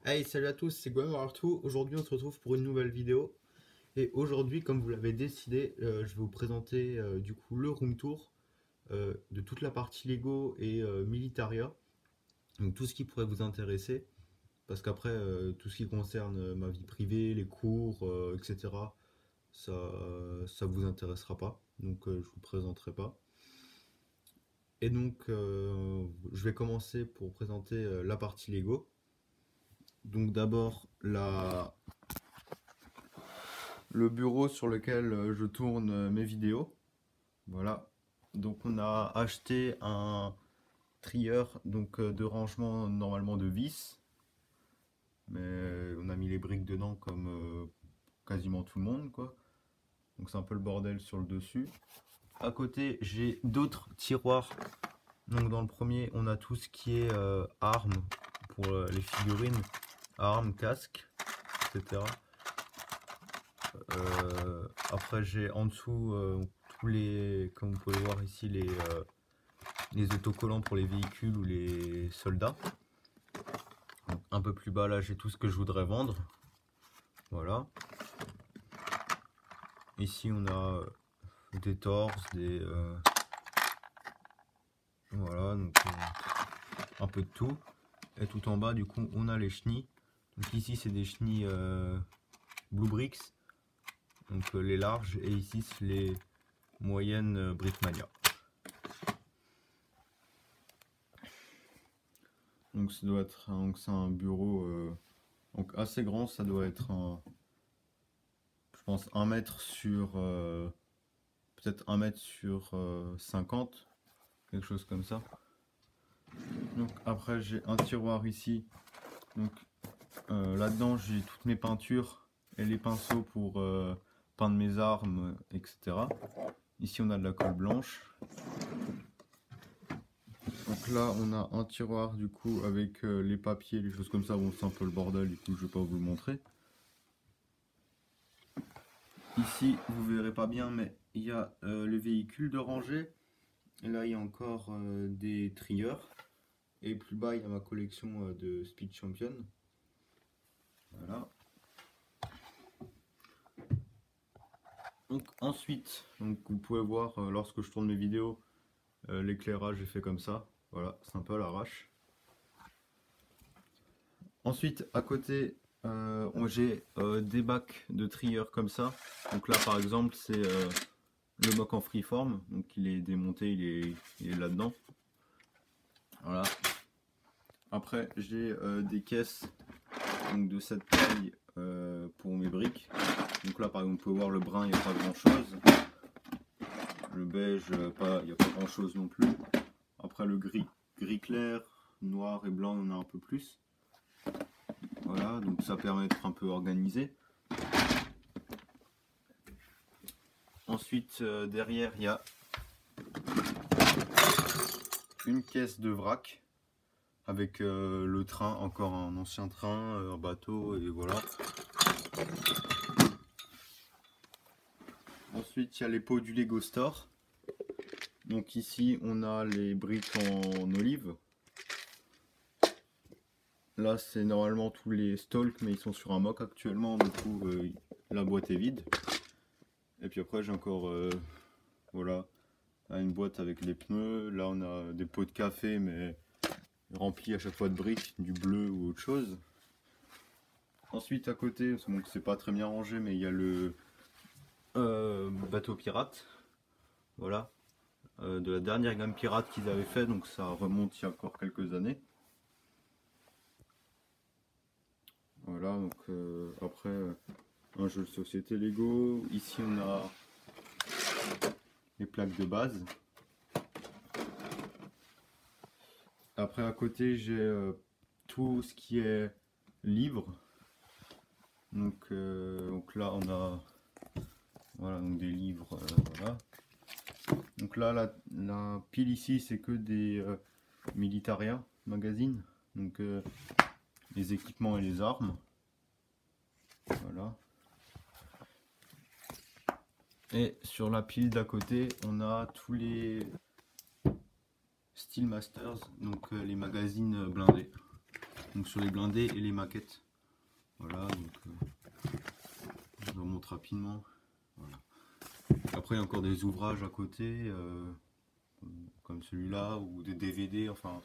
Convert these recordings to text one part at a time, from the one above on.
Hey, salut à tous, c'est Gwen Artou. Aujourd'hui, on se retrouve pour une nouvelle vidéo. Et aujourd'hui, comme vous l'avez décidé, je vais vous présenter du coup le room tour de toute la partie Lego et Militaria. Donc tout ce qui pourrait vous intéresser. Parce qu'après, tout ce qui concerne ma vie privée, les cours, etc., ça vous intéressera pas. Donc je vous présenterai pas. Et donc, je vais commencer pour présenter la partie Lego. Donc d'abord, le bureau sur lequel je tourne mes vidéos. Voilà. Donc on a acheté un trieur de rangement normalement de vis. Mais on a mis les briques dedans comme quasiment tout le monde, quoi. Donc c'est un peu le bordel sur le dessus. À côté, j'ai d'autres tiroirs. Donc dans le premier, on a tout ce qui est armes pour les figurines, armes, casques, etc. Après, j'ai en dessous tous les, comme vous pouvez voir ici, les autocollants pour les véhicules ou les soldats. Donc, un peu plus bas, là, j'ai tout ce que je voudrais vendre. Voilà. Ici, on a des torses, voilà, donc un peu de tout. Et tout en bas, du coup, on a les chenilles. Donc ici, c'est des chenilles Blue Bricks, donc les larges, et ici, c'est les moyennes Brickmania. Donc ça doit être c'est un bureau donc assez grand, ça doit être je pense 1 mètre sur peut-être 1 mètre sur 50, quelque chose comme ça. Donc après j'ai un tiroir ici, donc là-dedans j'ai toutes mes peintures et les pinceaux pour peindre mes armes, etc. Ici on a de la colle blanche. Donc là on a un tiroir du coup avec les papiers, les choses comme ça. Bon, c'est un peu le bordel, du coup je vais pas vous le montrer. Ici vous verrez pas bien, mais il y a le véhicule de rangée. Et là il y a encore des trieurs. Et plus bas il y a ma collection de Speed Champion. Voilà. Donc ensuite, donc, vous pouvez voir lorsque je tourne mes vidéos, l'éclairage est fait comme ça. Voilà, c'est un peu à l'arrache. Ensuite, à côté, j'ai des bacs de trieurs comme ça. Donc là, par exemple, c'est le mock en freeform. Donc il est démonté, il est là-dedans. Voilà. Après, j'ai des caisses donc, de cette taille pour mes briques. Donc là, par exemple, vous pouvez voir le brun, il n'y a pas grand-chose. Le beige, il n'y a pas grand-chose non plus. Après, le gris clair, noir et blanc, on a un peu plus. Voilà, donc ça permet d'être un peu organisé. Ensuite, derrière, il y a une caisse de vrac avec le train, encore un ancien train, un bateau, et voilà. Ensuite, il y a les pots du Lego Store. Donc ici, on a les briques en olive. Là, c'est normalement tous les stalks, mais ils sont sur un mock actuellement, du coup, la boîte est vide. Et puis après, j'ai encore, voilà, une boîte avec les pneus. Là, on a des pots de café, mais remplis à chaque fois de briques, du bleu ou autre chose. Ensuite, à côté, bon, c'est pas très bien rangé, mais il y a le bateau pirate. Voilà, de la dernière gamme pirate qu'ils avaient fait, donc ça remonte il y a encore quelques années. Voilà, donc après, un jeu de société Lego. Ici, on a les plaques de base. Après, à côté, j'ai tout ce qui est livre. Donc là, on a voilà, donc des livres. Voilà. Donc là, la pile ici, c'est que des Militaria magazines. Donc les équipements et les armes. Voilà. Et sur la pile d'à côté, on a tous les Steel Masters, donc les magazines blindés. donc sur les blindés et les maquettes. Voilà, donc je vous remonte rapidement. Voilà. Après il y a encore des ouvrages à côté, comme celui-là, ou des DVD, enfin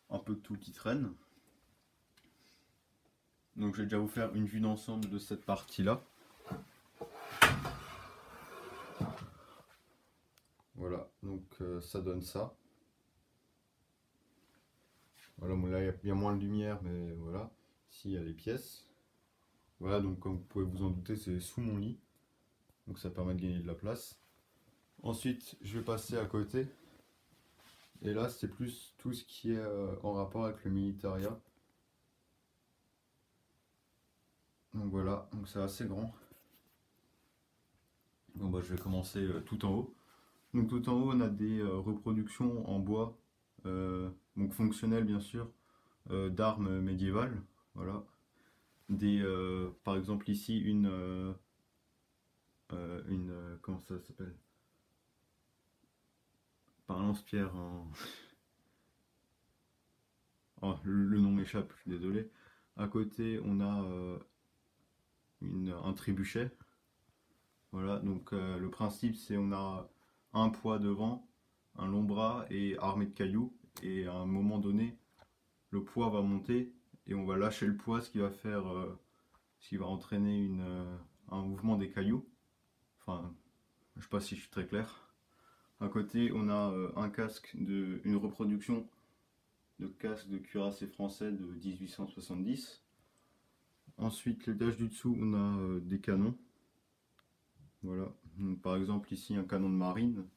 un peu de tout qui traîne. Donc je vais déjà vous faire une vue d'ensemble de cette partie-là. Voilà, donc ça donne ça. Voilà, bon, là il y a moins de lumière, mais voilà. Ici il y a les pièces. Voilà, donc comme vous pouvez vous en douter, c'est sous mon lit. Donc ça permet de gagner de la place. Ensuite, je vais passer à côté. Et là, c'est plus tout ce qui est en rapport avec le militaria. Donc voilà, donc c'est assez grand. Donc bah, je vais commencer tout en haut. Donc tout en haut, on a des reproductions en bois, donc fonctionnelles bien sûr, d'armes médiévales. Voilà. Par exemple ici comment ça s'appelle? Pas un lance-pierre, oh, le nom m'échappe, je suis désolé. À côté, on a un trébuchet. Voilà, donc le principe c'est on a un poids devant, un long bras et armé de cailloux. Et à un moment donné, le poids va monter et on va lâcher le poids, ce qui va entraîner un mouvement des cailloux. Enfin, je sais pas si je suis très clair. À côté, on a une reproduction de casque de cuirassé français de 1870. Ensuite, l'étage du dessous, on a des canons. Voilà. Donc, par exemple, ici, un canon de marine.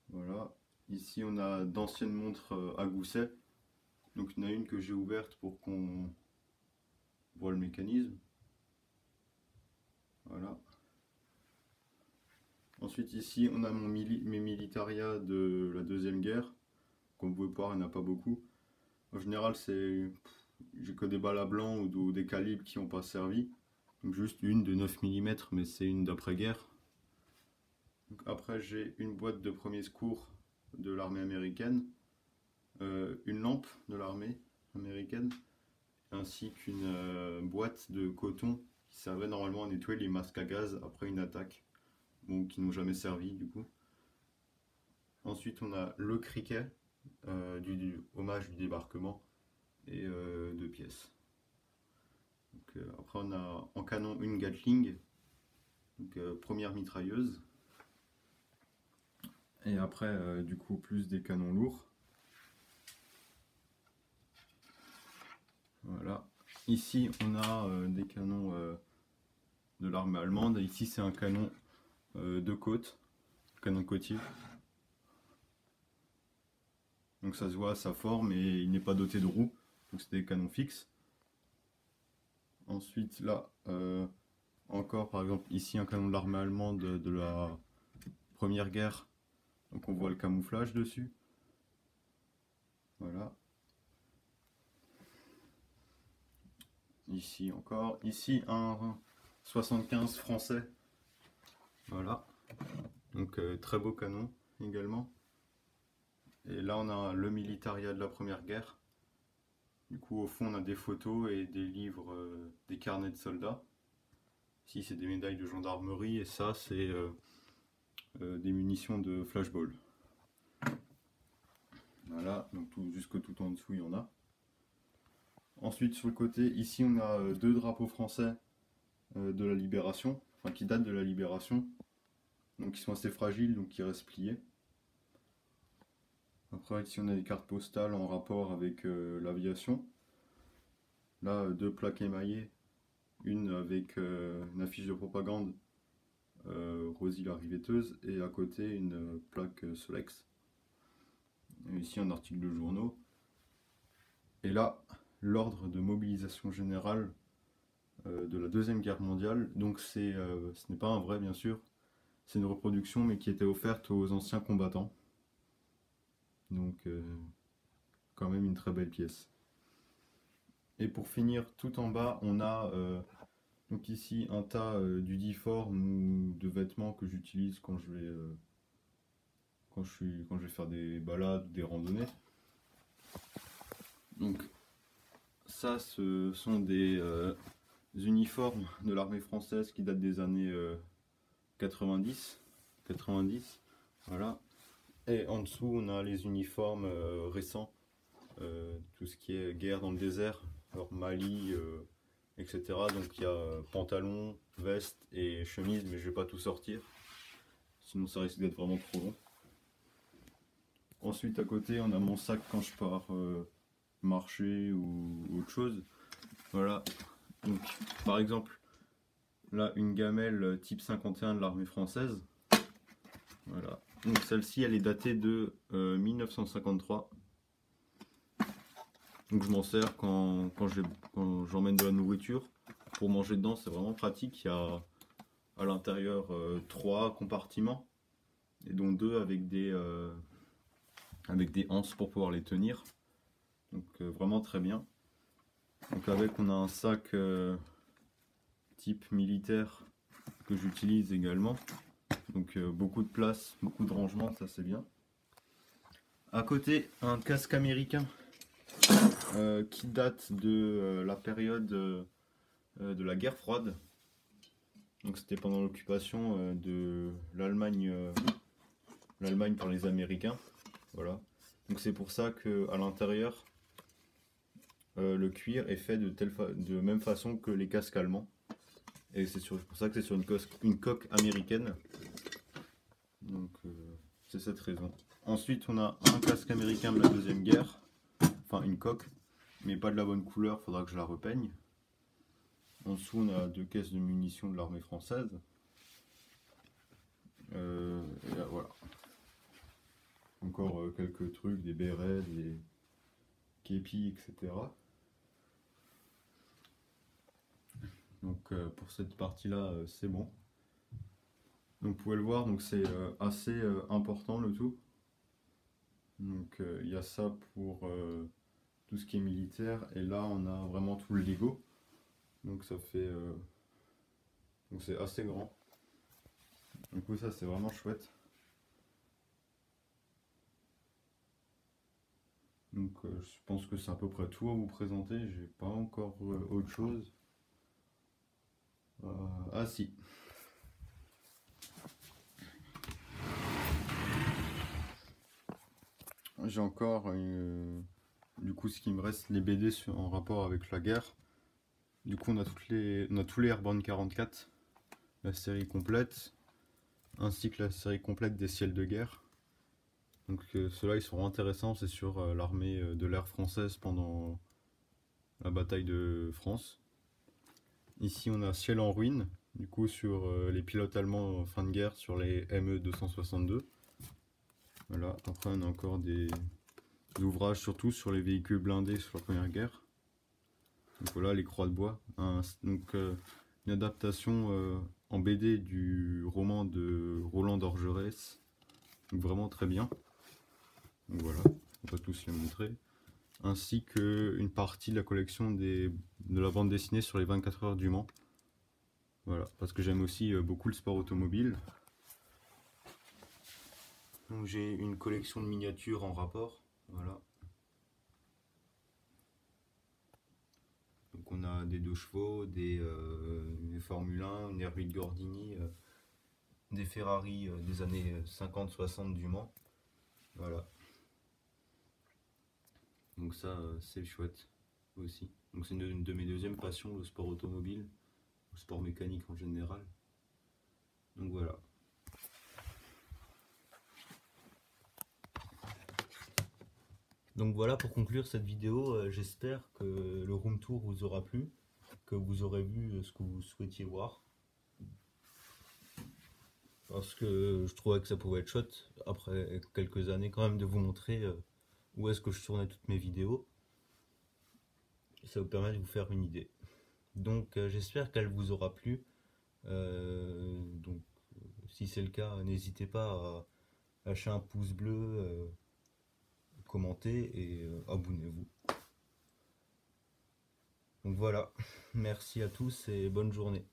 Voilà. Ici, on a d'anciennes montres à gousset. Donc, il y en a une que j'ai ouverte pour qu'on voit le mécanisme. Voilà. Ensuite, ici, on a mes militaria de la Deuxième Guerre. Comme vous pouvez voir, il n'y en a pas beaucoup. En général, j'ai que des balles à blanc ou des calibres qui n'ont pas servi. Donc juste une de 9 mm, mais c'est une d'après-guerre. Après, j'ai une boîte de premier secours de l'armée américaine, une lampe de l'armée américaine, ainsi qu'une boîte de coton qui servait normalement à nettoyer les masques à gaz après une attaque, bon, qui n'ont jamais servi du coup. Ensuite, on a le criquet, du hommage du débarquement, et 2 pièces. Donc, après, on a en canon une Gatling, donc, première mitrailleuse. Et après, du coup, plus des canons lourds. Voilà. Ici, on a des canons de l'armée allemande. Et ici, c'est un canon de côte, canon côtier. Donc ça se voit à sa forme et il n'est pas doté de roues. Donc c'est des canons fixes. Ensuite, là, encore par exemple, ici un canon de l'armée allemande de la Première Guerre. Donc on voit le camouflage dessus. Voilà. Ici encore. Ici un 75 français. Voilà. Donc très beau canon également. Et là on a le militaria de la Première Guerre. Du coup au fond on a des photos et des livres, des carnets de soldats. Ici c'est des médailles de gendarmerie et ça c'est des munitions de flashball. Voilà, donc jusque tout en dessous il y en a. Ensuite sur le côté, ici on a deux drapeaux français de la Libération, enfin qui datent de la Libération. Donc qui sont assez fragiles, donc qui restent pliés. Après ici on a des cartes postales en rapport avec l'aviation. Là deux plaques émaillées, une avec une affiche de propagande, Rosie la rivetteuse, et à côté une plaque Solex. Et ici un article de journaux. Et là, l'ordre de mobilisation générale de la Deuxième Guerre mondiale. Donc ce n'est pas un vrai bien sûr, c'est une reproduction mais qui était offerte aux anciens combattants. Donc quand même une très belle pièce. Et pour finir, tout en bas, on a donc ici un tas d'uniformes ou de vêtements que j'utilise quand je vais faire des balades, des randonnées. Donc ça, ce sont des uniformes de l'armée française qui datent des années 90. Voilà. Et en dessous, on a les uniformes récents, tout ce qui est guerre dans le désert, alors Mali, etc. Donc il y a pantalon, veste et chemise, mais je vais pas tout sortir, sinon ça risque d'être vraiment trop long. Ensuite, à côté, on a mon sac quand je pars marcher ou autre chose. Voilà. Donc, par exemple, là, une gamelle type 51 de l'armée française. Voilà. Donc, celle-ci, elle est datée de 1953. Donc, je m'en sers quand j'emmène de la nourriture pour manger dedans. C'est vraiment pratique. Il y a à l'intérieur 3 compartiments, et dont 2 avec des anses pour pouvoir les tenir. Donc, vraiment très bien. Donc, avec, on a un sac type militaire que j'utilise également. Donc beaucoup de place, beaucoup de rangement, ça c'est bien. À côté, un casque américain qui date de la période de la guerre froide. Donc c'était pendant l'occupation de l'Allemagne par les Américains. Voilà. Donc c'est pour ça que à l'intérieur le cuir est fait de même façon que les casques allemands. Et c'est pour ça que c'est sur une coque américaine. Donc c'est cette raison. Ensuite on a un casque américain de la Deuxième Guerre. Enfin une coque, mais pas de la bonne couleur, faudra que je la repeigne. En dessous on a 2 caisses de munitions de l'armée française. Et là, voilà. Encore quelques trucs, des bérets, des képis, etc. Donc pour cette partie là c'est bon. Donc vous pouvez le voir, donc c'est assez important le tout. Donc il y a ça pour tout ce qui est militaire, et là on a vraiment tout le Lego. Donc ça fait donc c'est assez grand. Du coup ça c'est vraiment chouette. Donc je pense que c'est à peu près tout à vous présenter. J'ai pas encore autre chose. Ah si. J'ai encore du coup ce qui me reste, les BD en rapport avec la guerre. Du coup on a tous les Airborne 44, la série complète, ainsi que la série complète des Ciels de guerre. Donc ceux-là ils sont intéressants, c'est sur l'armée de l'air française pendant la bataille de France. Ici on a Ciel en ruine, du coup sur les pilotes allemands en fin de guerre, sur les ME 262. Voilà, après on a encore des ouvrages surtout sur les véhicules blindés sur la première guerre. Donc voilà, les croix de bois. Donc une adaptation en BD du roman de Roland d'Orgerès. Donc vraiment très bien. Donc voilà, on va tous les montrer. Ainsi qu'une partie de la collection de la bande dessinée sur les 24 heures du Mans. Voilà, parce que j'aime aussi beaucoup le sport automobile. Donc j'ai une collection de miniatures en rapport. Voilà. Donc on a des 2 chevaux, des Formule 1, une R8 Gordini, des Ferrari des années 50-60 du Mans. Voilà. Donc ça c'est chouette aussi. Donc c'est une de mes deuxièmes passions, le sport automobile, le sport mécanique en général. Donc voilà. Donc voilà, pour conclure cette vidéo, j'espère que le room tour vous aura plu, que vous aurez vu ce que vous souhaitiez voir. Parce que je trouvais que ça pouvait être chouette, après quelques années quand même, de vous montrer où est-ce que je tournais toutes mes vidéos. Ça vous permet de vous faire une idée. Donc j'espère qu'elle vous aura plu. Donc si c'est le cas, n'hésitez pas à lâcher un pouce bleu, commenter et abonnez-vous. Donc voilà, merci à tous et bonne journée.